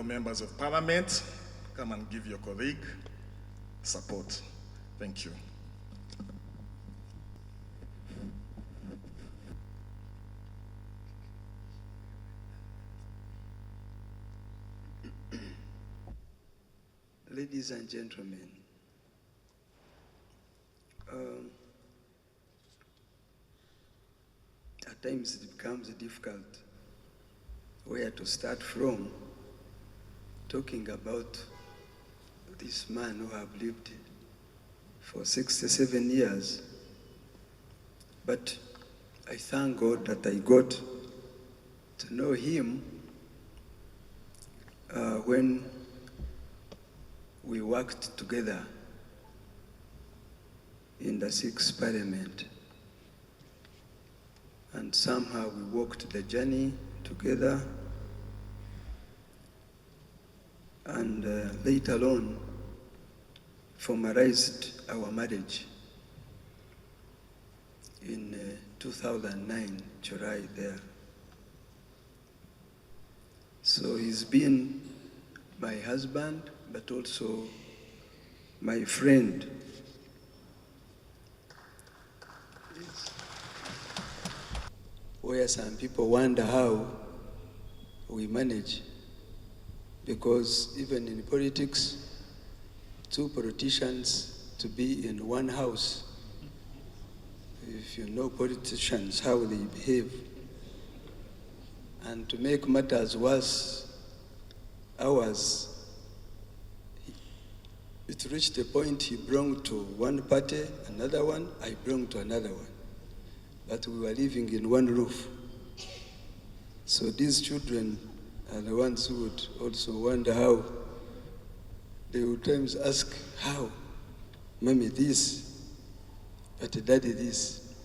members of parliament, come and give your colleague support. Thank you. Ladies and gentlemen, at times it becomes difficult where to start from talking about this man who have lived for 67 years. But I thank God that I got to know him when we worked together in the 6th Parliament. And somehow we walked the journey together, and later on formalized our marriage in 2009, July there. So he's been my husband, but also my friend. Where some people wonder how we manage, because even in politics, 2 politicians to be in one house, if you know politicians, how they behave. And to make matters worse, ours, it reached a point he belonged to one party, another one, I belonged to another one. But we were living in one roof. So these children are the ones who would also wonder how. They would times ask, how? Mommy this, but daddy this.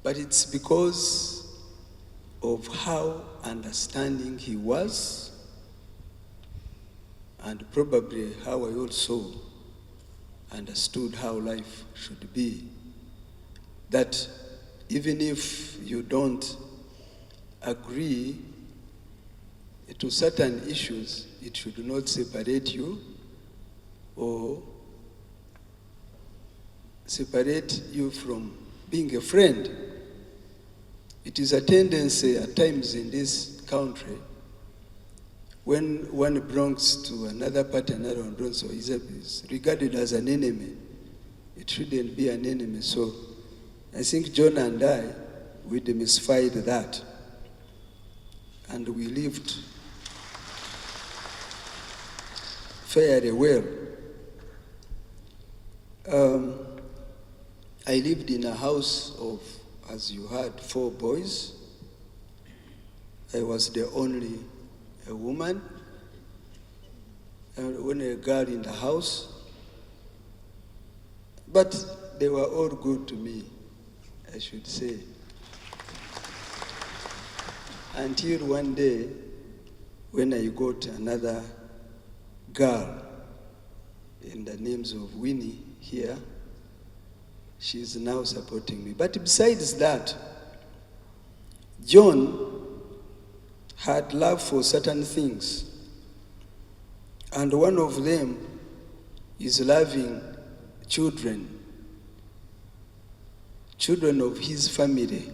But it's because of how understanding he was, and probably how I also understood how life should be. That even if you don't agree to certain issues, it should not separate you or separate you from being a friend. It is a tendency at times in this country, when one belongs to another party, another one belongs, so is regarded as an enemy. It shouldn't be an enemy. So I think John and I, we demystified that. And we lived fairly well. I lived in a house of, as you heard, 4 boys. I was the only a woman, and only a girl in the house. But they were all good to me, I should say. Until one day, when I got another girl in the names of Winnie here, she's now supporting me. But besides that, John had love for certain things. And one of them is loving children of his family.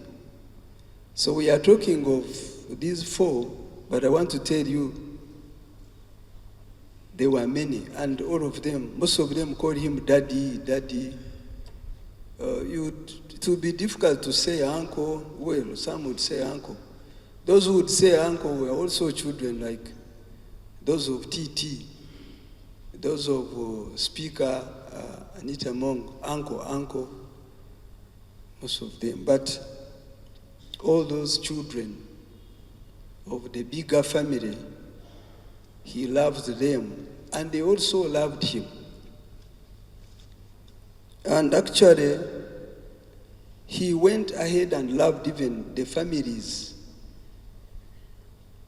So we are talking of these 4, but I want to tell you, there were many, and all of them, most of them called him daddy, daddy. It would be difficult to say uncle. Well, some would say uncle. Those who would say uncle were also children, like those of TT, those of Speaker Anita Mong, uncle, most of them. But all those children of the bigger family, he loved them, and they also loved him. And actually, he went ahead and loved even the families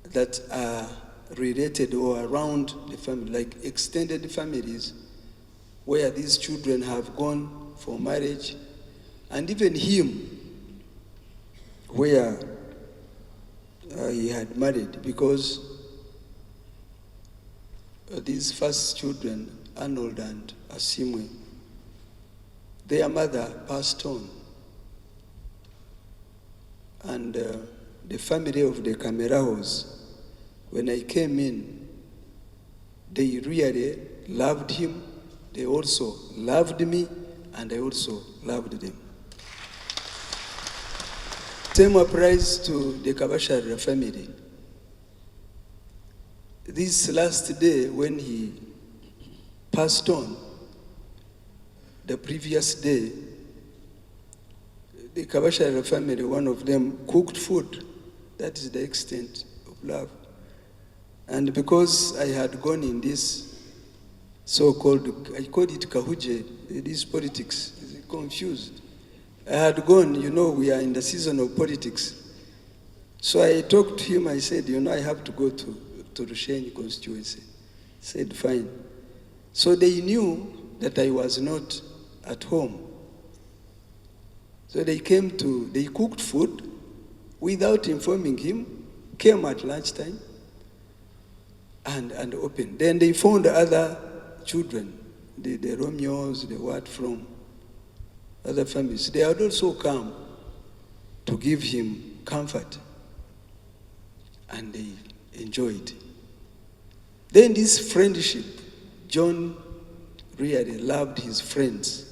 that are related or around the family, like extended families, where these children have gone for marriage, and even him, where he had married, because these first children, Arnold and Asimwe, their mother passed on. And the family of the Kamerahos, when I came in, they really loved him. They also loved me, and I also loved them. Same applies to the Kabasharira family. This last day when he passed on, the previous day, the Kabasharira family, one of them cooked food. That is the extent of love. And because I had gone in this so-called, I called it kahuje, this politics, is confused. I had gone, we are in the season of politics. So I talked to him, I said, I have to go to Rushenyi constituency. He said, fine. So they knew that I was not at home. So they cooked food without informing him, came at lunchtime and opened. Then they found other children, the Romeos, the what from other families. They had also come to give him comfort, and they enjoyed. Then this friendship, John really loved his friends.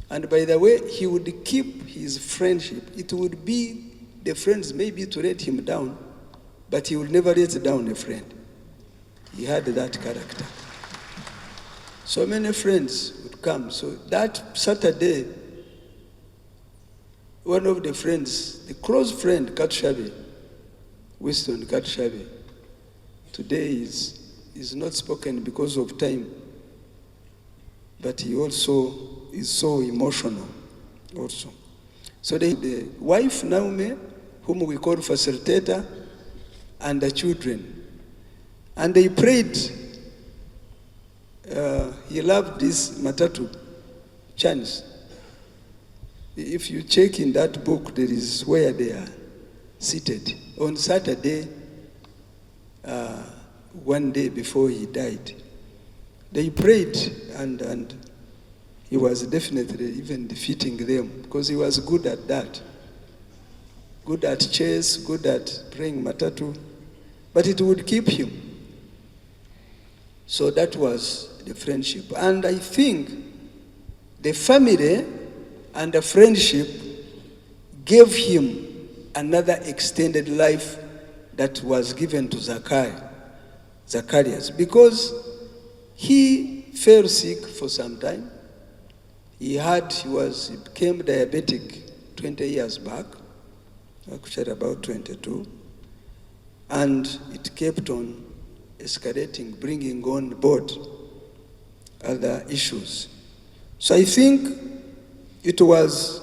And by the way, he would keep his friendship. It would be the friends maybe to let him down, but he would never let down a friend. He had that character. So many friends would come. So that Saturday, one of the friends, the close friend, Katshabe, Winston Katshabe, today is not spoken because of time, but he also is so emotional also. So the wife, Naome, whom we call facilitator, and the children. And they prayed. He loved this Matatu chants. If you check in that book, there is where they are seated. On Saturday, one day before he died, they prayed, and he was definitely even defeating them because he was good at that. Good at chess, good at playing Matatu, but it would keep him. So that was the friendship. And I think the family and the friendship gave him another extended life that was given to Zacharias, because he fell sick for some time. He became diabetic 20 years back, actually about 22, and it kept on escalating, bringing on board other issues. So I think it was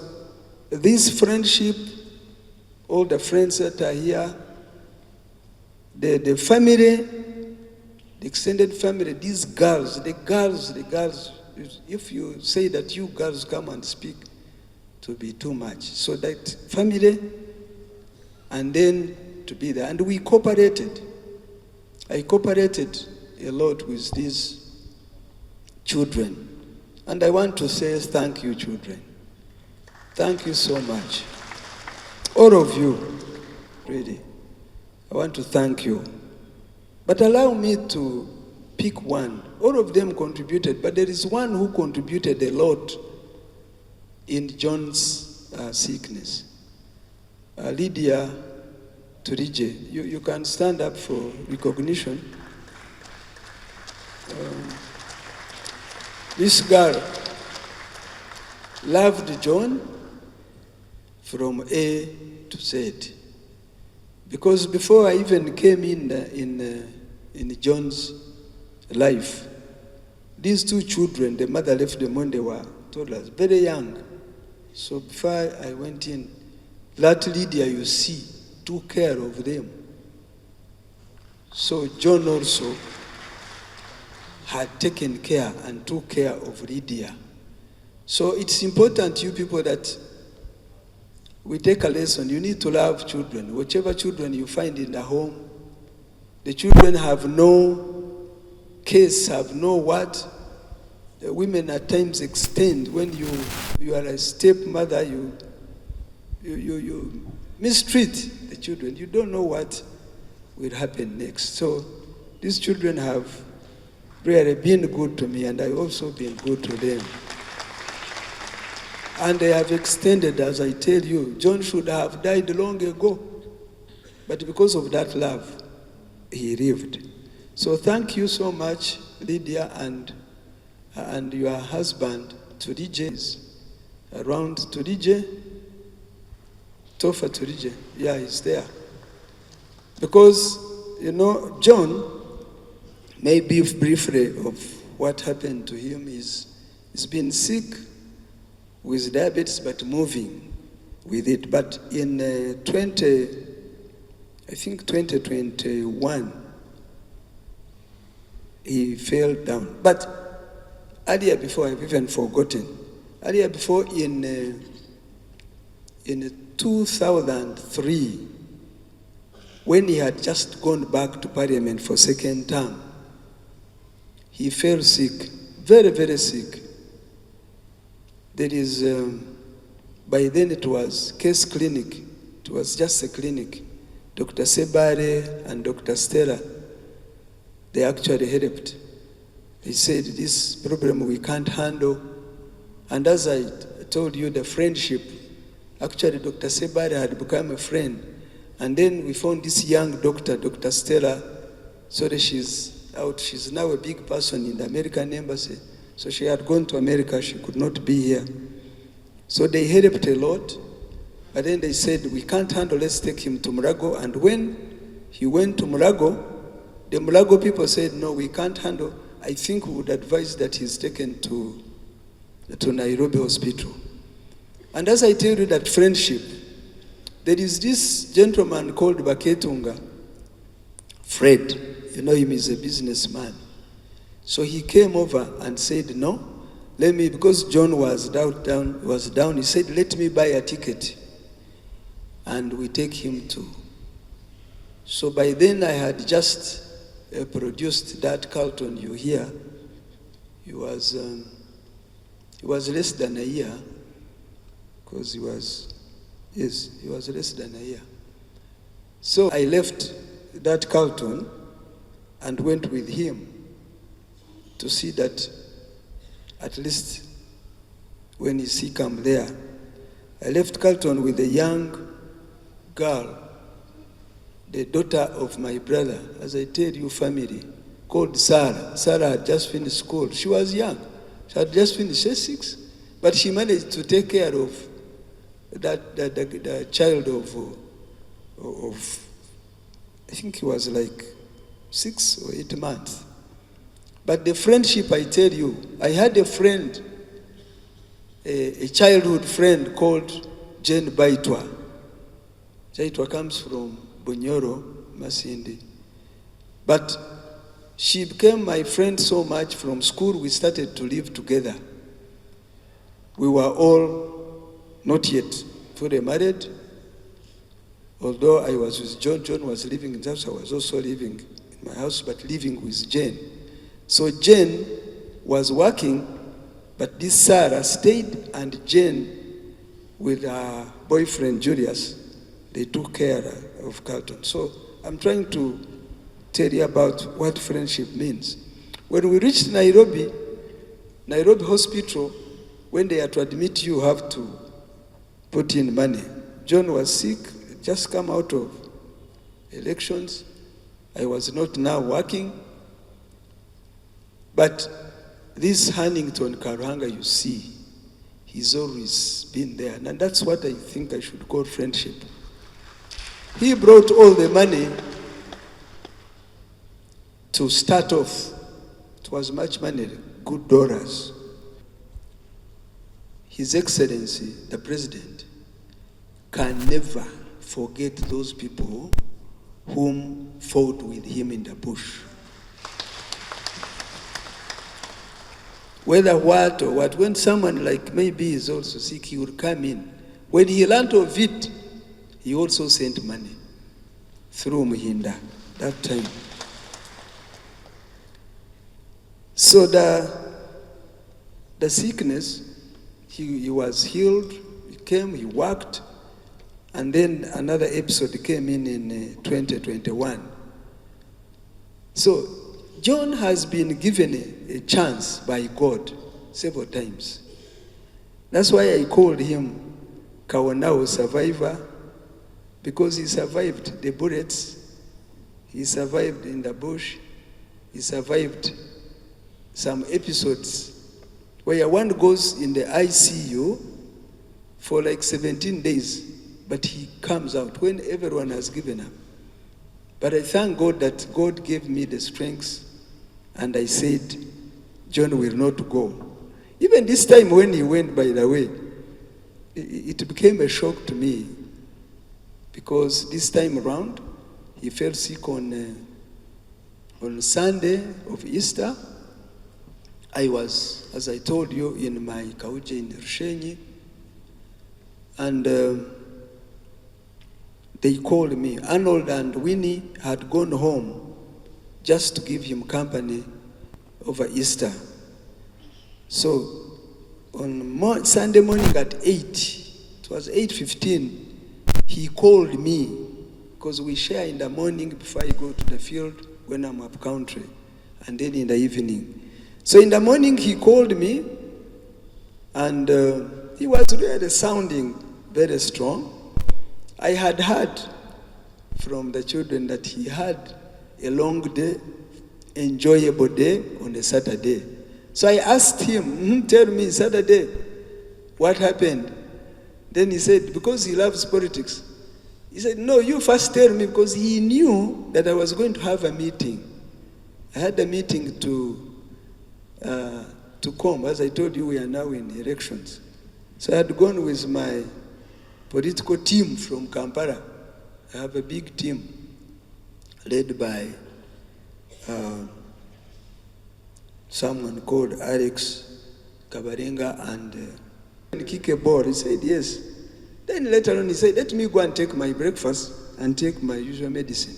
this friendship, all the friends that are here, the family, the extended family, these girls, the girls, if you say that you girls come and speak, it will be too much. So that family, and then to be there. And we cooperated. I cooperated a lot with these children. And I want to say thank you, children. Thank you so much. All of you, really. I want to thank you. But allow me to pick one. All of them contributed, but there is one who contributed a lot in John's sickness. Lydia Turije, you can stand up for recognition. This girl loved John from A to Z. Because before I even came in John's life, these two children, the mother left them when they were toddlers, very young. So before I went in, that Lydia you see took care of them. So John also had taken care and took care of Lydia. So it's important, you people, that we take a lesson. You need to love children. Whichever children you find in the home, the children have no case have no what. Women at times extend when you are a stepmother, you mistreat the children. You don't know what will happen next. So these children have really been good to me, and I've also been good to them. And they have extended, as I tell you. John should have died long ago, but because of that love, he lived. So thank you so much, Lydia, and your husband, Turije, around Turije, Tofa Turije. Yeah, he's there. Because, John, maybe briefly of what happened to him is he's been sick with diabetes, but moving with it. But in 2021, he fell down. But earlier before, I've even forgotten. Earlier before, in 2003, when he had just gone back to Parliament for second term, he fell sick, very, very sick. There is, by then it was case clinic. It was just a clinic. Dr. Sebare and Dr. Stella, they actually helped. They said, this problem we can't handle. And as I told you, the friendship, actually Dr. Sebare had become a friend. And then we found this young doctor, Dr. Stella. Sorry, she's out. She's now a big person in the American embassy. So she had gone to America. She could not be here. So they helped a lot. But then they said, we can't handle, let's take him to Murago. And when he went to Murago, the Murago people said, no, we can't handle. I think we would advise that he's taken to Nairobi Hospital. And as I tell you that friendship, there is this gentleman called Baketunga, Fred. You know him, he's a businessman. So he came over and said, no, let me, because John was down, he said, let me buy a ticket. And we take him to. So by then I had just produced that Carlton you hear. He was less than a year, because he was less than a year. So I left that Carlton and went with him to see that at least when he come there. I left Carlton with a young girl, the daughter of my brother, as I tell you, family, called Sarah. Sarah had just finished school. She was young. She had just finished, she's 6. But she managed to take care of the child of, I think he was like 6 or 8 months. But the friendship, I tell you, I had a friend, a childhood friend called Jane Baitwa. Baitwa comes from Bunyoro, Masindi. But she became my friend so much from school, we started to live together. We were all not yet fully married. Although I was with John, John was living in his house, I was also living in my house, but living with Jane. So Jane was working, but this Sarah stayed, and Jane, with her boyfriend Julius, they took care of Carlton. So I'm trying to tell you about what friendship means. When we reached Nairobi Hospital, when they had to admit you, have to put in money. John was sick, just come out of elections. I was not now working. But this Hannington Karuhanga you see, he's always been there. And that's what I think I should call friendship. He brought all the money to start off. It was much money, good dollars. His Excellency, the President, can never forget those people whom fought with him in the bush. Whether what or what, when someone like maybe is also sick, he would come in. When he learned of it, he also sent money through Muhinda that time. So the sickness, he was healed, he came, he worked, and then another episode came in 2021. So John has been given a chance by God several times. That's why I called him Kawanao survivor, because he survived the bullets, he survived in the bush, he survived some episodes where one goes in the ICU for like 17 days, but he comes out when everyone has given up. But I thank God that God gave me the strength, and I said, John will not go. Even this time when he went, by the way, it became a shock to me, because this time around, he fell sick on Sunday of Easter. I was, as I told you, in my kauje in Rushenyi, and they called me. Arnold and Winnie had gone home just to give him company over Easter. So on Sunday morning at 8, it was 8:15, he called me, because we share in the morning before I go to the field when I'm up country, and then in the evening. So in the morning he called me, and he was really sounding very strong. I had heard from the children that he had a long day, enjoyable day on a Saturday. So I asked him, tell me Saturday, what happened? Then he said, because he loves politics. He said, no, you first tell me, because he knew that I was going to have a meeting. I had a meeting to come. As I told you, we are now in elections. So I had gone with my political team from Kampala. I have a big team led by someone called Alex Kabaringa, and kick a ball. He said, yes. Then later on he said, let me go and take my breakfast and take my usual medicine.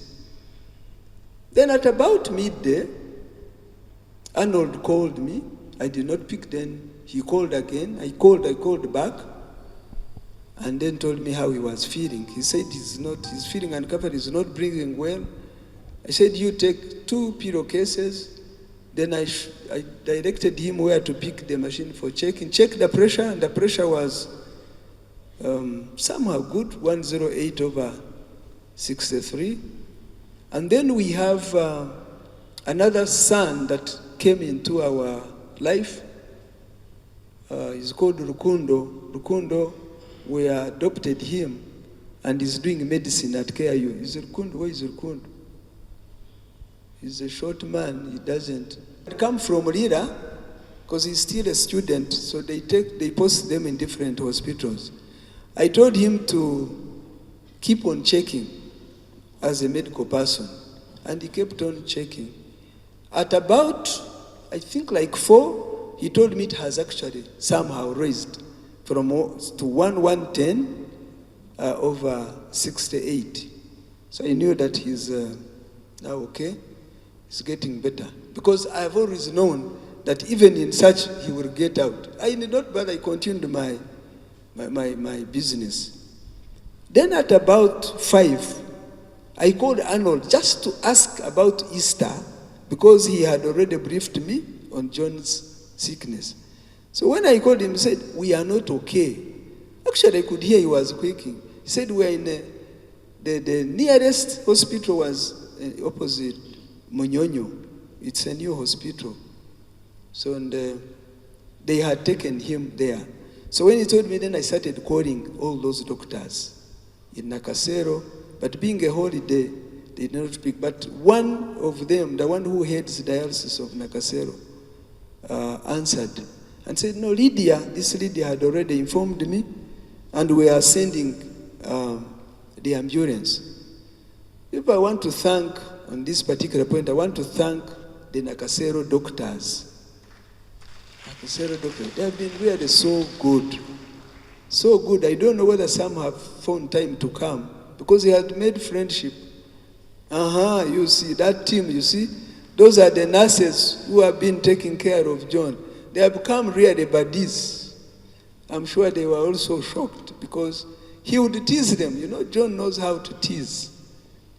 Then at about midday, Arnold called me. I did not pick. Then he called again. I called back, and then told me how he was feeling. He said he's feeling uncovered, he's not breathing well. I said, you take 2 pillowcases. Then I directed him where to pick the machine for checking. Check the pressure, and the pressure was somehow good, 108/63. And then we have another son that came into our life. He's called Rukundo. Rukundo, we adopted him, and he's doing medicine at KIU. Is Rukundo? Where is Rukundo? He's a short man. He doesn't come from Lira, because he's still a student. So they post them in different hospitals. I told him to keep on checking as a medical person, and he kept on checking. At about, I think like 4, he told me it has actually somehow raised from to 110 over 68. So I knew that he's now okay. He's getting better. Because I've always known that even in such, he will get out. I did not, but I continued my business. Then at about 5, I called Arnold just to ask about Easter, because he had already briefed me on John's sickness. So when I called him, he said, we are not okay. Actually, I could hear he was quaking. He said, we are in the nearest hospital was opposite Munyonyo. It's a new hospital. So they had taken him there. So when he told me, then I started calling all those doctors in Nakasero. But being a holiday, they did not speak. But one of them, the one who heads dialysis of Nakasero, answered and said, no, this Lydia had already informed me, and we are sending the ambulance. If I want to thank, on this particular point, I want to thank the Nakasero doctors. Nakasero doctors, they have been really so good. So good, I don't know whether some have found time to come, because they had made friendship. You see, that team, you see, Those are the nurses who have been taking care of John. They have become really buddies. I'm sure they were also shocked because he would tease them. You know, John knows how to tease.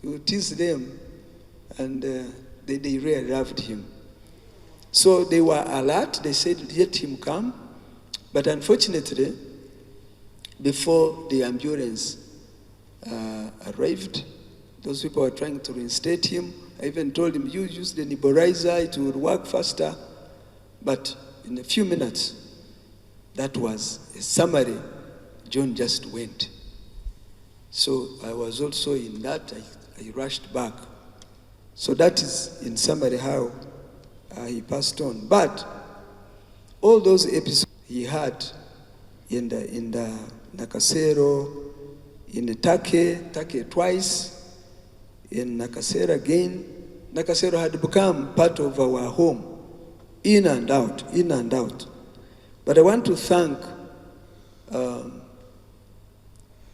He would tease them, and they really loved him. So they were alert. They said, let him come. But unfortunately, before the ambulance arrived, those people were trying to reinstate him. I even told him, you use the nebulizer, it will work faster. But in a few minutes, that was a summary. John just went. So I was also in that. I rushed back. So that is in summary how he passed on. But all those episodes he had in the Nakasero, in the Take twice, in Nakasero again. Nakasero had become part of our home, in and out, in and out. But I want to thank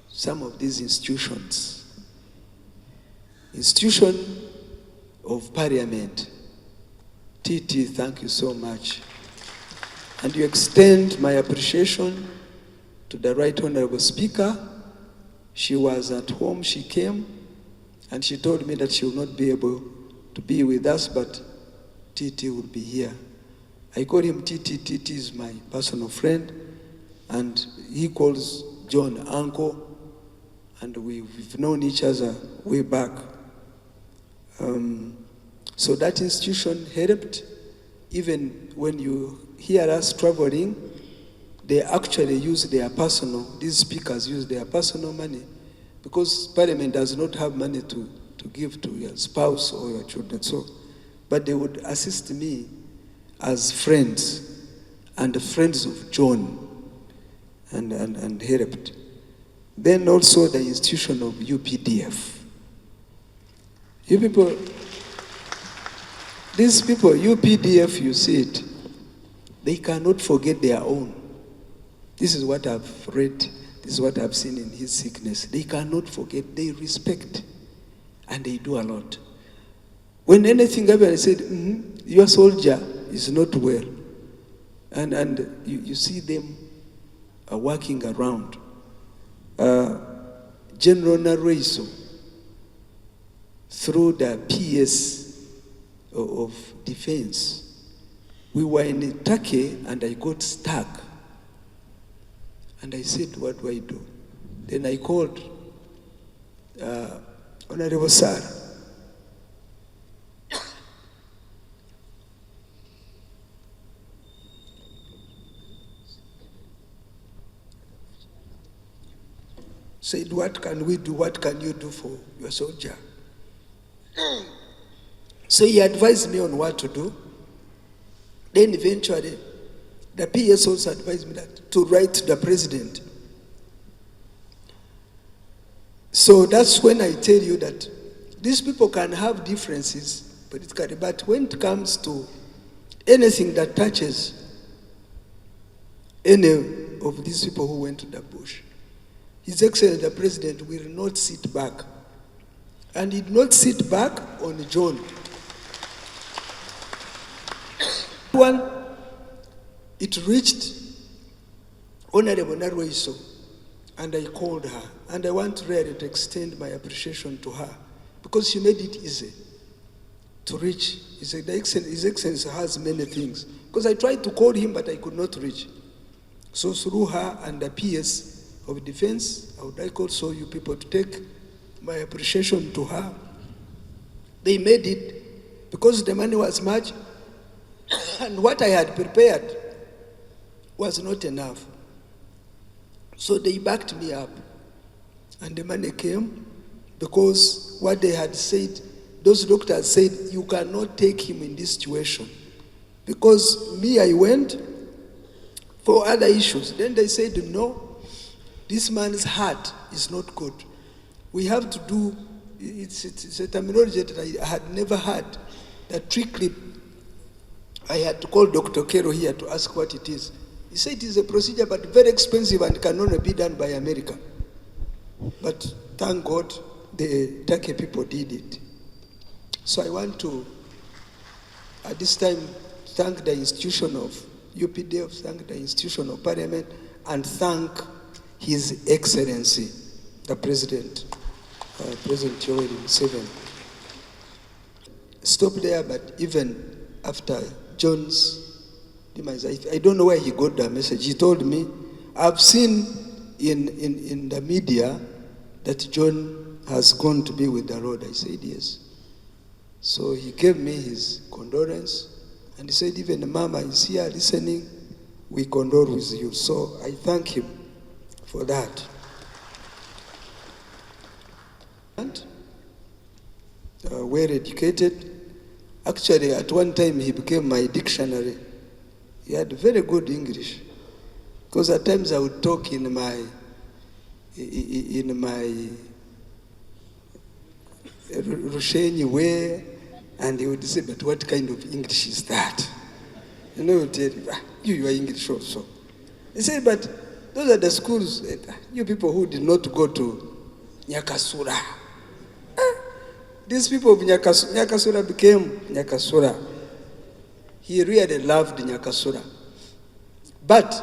some of these institutions. Institution of Parliament. TT, thank you so much. And you extend my appreciation to the Right Honorable Speaker. She was at home, she came, and she told me that she will not be able to be with us, but TT will be here. I call him TT. TT is my personal friend, and he calls John uncle, and we've known each other way back. So that institution helped. Even when you hear us traveling, they actually use their personal, these speakers use their personal money, because Parliament does not have money to give to your spouse or your children. So, but they would assist me as friends and friends of John, and helped. Then also the institution of UPDF. You people, these people, UPDF, you see it, they cannot forget their own. This is what I've read, this is what I've seen in his sickness. They cannot forget, they respect, and they do a lot. When anything happened, I said, your soldier is not well. And you see them working around. General Nareiso, through the PS of defense, we were in Turkey and I got stuck. And I said, what do I do? Then I called Honorable Sarah. Said, what can we do? What can you do for your soldier? So he advised me on what to do. Then eventually, the PS also advised me that to write to the president. So that's when I tell you that these people can have differences, but when it comes to anything that touches any of these people who went to the bush, His Excellency the President will not sit back. And he did not sit back on John. It reached Honorable Nareiso, and I called her. And I want really to extend my appreciation to her, because she made it easy to reach. His Excellency has many things. Because I tried to call him, but I could not reach. So through her and the PS of Defense, I would like also you people to take my appreciation to her. They made it because the money was much, and what I had prepared was not enough. So they backed me up, and the money came, because what they had said, those doctors said, you cannot take him in this situation. Because me, I went for other issues. Then they said, no, this man's heart is not good. We have to do, it's a terminology that I had never heard, that trick-clip. I had to call Dr. Kero here to ask what it is. He said it is a procedure, but very expensive and can only be done by America. But thank God, the Turkey people did it. So I want to at this time thank the institution of UPDF, thank the institution of Parliament, and thank His Excellency, the President, President Yoweri Museveni. Stop there, but even after John's demise, I don't know where he got the message. He told me, I've seen in the media that John has gone to be with the Lord. I said, yes. So he gave me his condolence, and he said, even Mama is here listening, we condole with you. So I thank him for that. And well educated. Actually, at one time he became my dictionary. He had very good English, because at times I would talk in my Rushenyi way, and he would say, but what kind of English is that? You know, he would tell you are English also. He said, but those are the schools, you people who did not go to Nyakasura. These people of Nyakasura became Nyakasura. He really loved Nyakasura. But,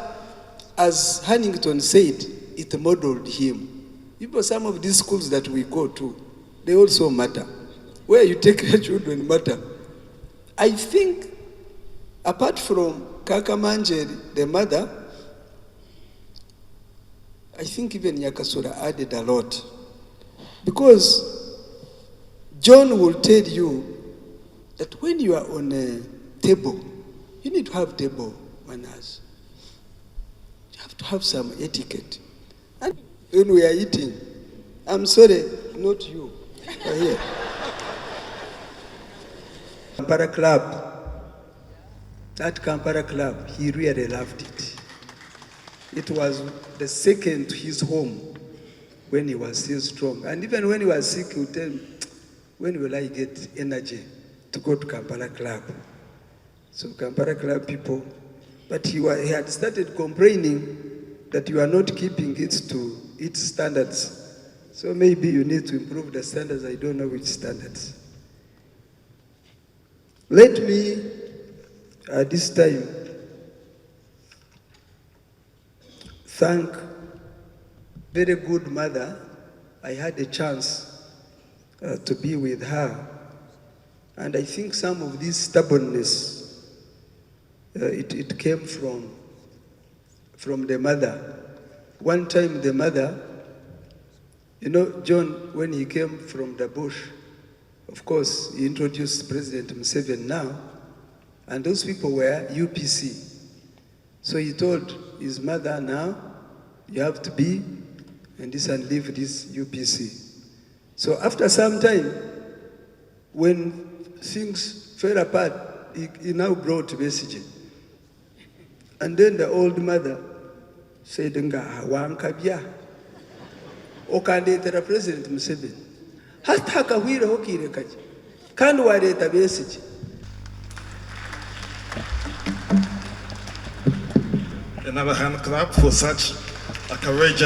as Huntington said, it modeled him. People, some of these schools that we go to, they also matter. Where you take your children matter. I think, apart from Kakamanjeri, the mother, I think even Nyakasura added a lot. Because John will tell you that when you are on a table, you need to have table manners. You have to have some etiquette. And when we are eating, I'm sorry, not you, but here. Kampala Club, that Kampala Club, he really loved it. It was the second to his home when he was still strong. And even when he was sick, he would tell me, when will I get energy to go to Kampala Club? So Kampala Club people, but he had started complaining that you are not keeping it to its standards. So maybe you need to improve the standards. I don't know which standards. Let me, at this time, thank very good mother. I had a chance to be with her. And I think some of this stubbornness, it came from the mother. One time the mother, you know, John, when he came from the bush, of course, he introduced President Museveni now, and those people were UPC. So he told his mother, now, you have to be, and leave this UPC. So after some time, when things fell apart, he now brought message. And then the old mother said, "Nga wankabya okandetera President Museveni hata akawira hokire kaje kandi waleta message." Another hand clap for such a courageous